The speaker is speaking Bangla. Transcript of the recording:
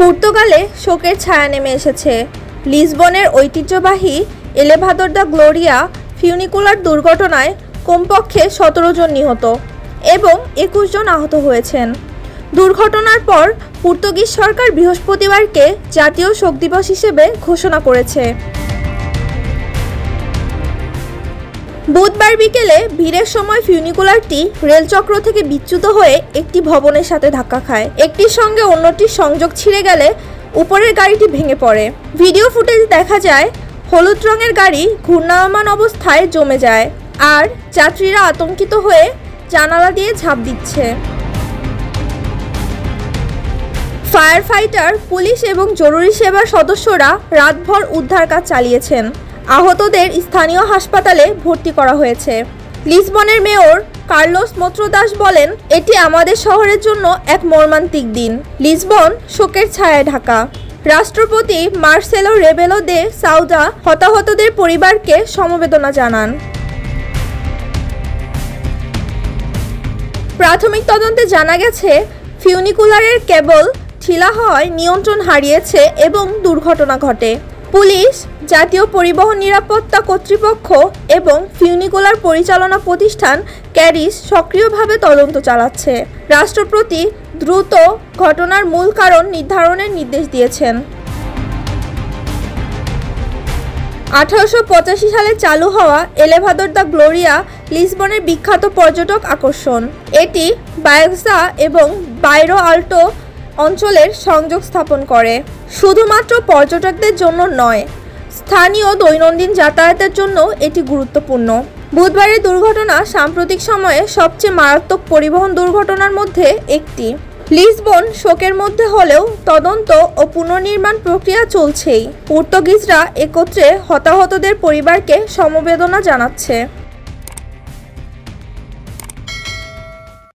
পর্তুগালে শোকের ছায়া নেমে এসেছে। লিসবনের ঐতিহ্যবাহী এলেভাদর দ্য গ্লোরিয়া ফিউনিকুলার দুর্ঘটনায় কমপক্ষে 17 জন নিহত এবং 21 জন আহত হয়েছেন। দুর্ঘটনার পর পর্তুগিজ সরকার বৃহস্পতিবারকে জাতীয় শোক দিবস হিসেবে ঘোষণা করেছে। বুধবার বিকেলে ভিড়ের সময় ফিউনিকুলারটি রেলচক্র থেকে বিচ্যুত হয়ে একটি ভবনের সাথে ধাক্কা খায়। একটির সঙ্গে অন্যটির সংযোগ ছিঁড়ে গেলে উপরের গাড়িটি ভেঙে পড়ে। ভিডিও ফুটেজ দেখা যায় হলুদ রঙের গাড়ি ঘূর্ণায়মান অবস্থায় জমে যায় আর যাত্রীরা আতঙ্কিত হয়ে জানালা দিয়ে ঝাঁপ দিচ্ছে। ফায়ার ফাইটার, পুলিশ এবং জরুরি সেবার সদস্যরা রাতভর উদ্ধার কাজ চালিয়েছেন। আহতদের স্থানীয় হাসপাতালে ভর্তি করা হয়েছে। লিসবনের মেয়র কার্লোস মোত্রোদাস বলেন, এটি আমাদের শহরের জন্য এক মর্মান্তিক দিন। লিসবন শোকের ছায়ায় ঢাকা। রাষ্ট্রপতি মার্সেলো রেবেলো দে সাউদা হতাহতদের পরিবারকে সমবেদনা জানান। প্রাথমিক তদন্তে জানা গেছে ফিউনিকুলারের কেবল ঢিলা হওয়ায় নিয়ন্ত্রণ হারিয়েছে এবং দুর্ঘটনা ঘটে। পুলিশ, জাতীয় পরিবহন নিরাপত্তা কর্তৃপক্ষ এবং ফিউনিকুলার পরিচালনা প্রতিষ্ঠান ক্যারিস সক্রিয়ভাবে তদন্ত চালাচ্ছে। রাষ্ট্রপতি দ্রুত ঘটনার মূল কারণ নির্ধারণের নির্দেশ দিয়েছেন। 1885 সালে চালু হওয়া এলেভাদর দ্য গ্লোরিয়া লিসবনের বিখ্যাত পর্যটক আকর্ষণ। এটি বায়োক্সা এবং বাইরো আল্টো অঞ্চলের সংযোগ স্থাপন করে। শুধুমাত্র পর্যটকদের জন্য নয়, স্থানীয় দৈনন্দিন যাতায়াতের জন্য এটি গুরুত্বপূর্ণ। বুধবারের দুর্ঘটনা সাম্প্রতিক সময়ে সবচেয়ে মারাত্মক পরিবহন দুর্ঘটনার মধ্যে একটি। লিসবন শোকের মধ্যে হলেও তদন্ত ও পুনর্নির্মাণ প্রক্রিয়া চলছেই। পর্তুগিজরা একত্রে হতাহতদের পরিবারকে সমবেদনা জানাচ্ছে।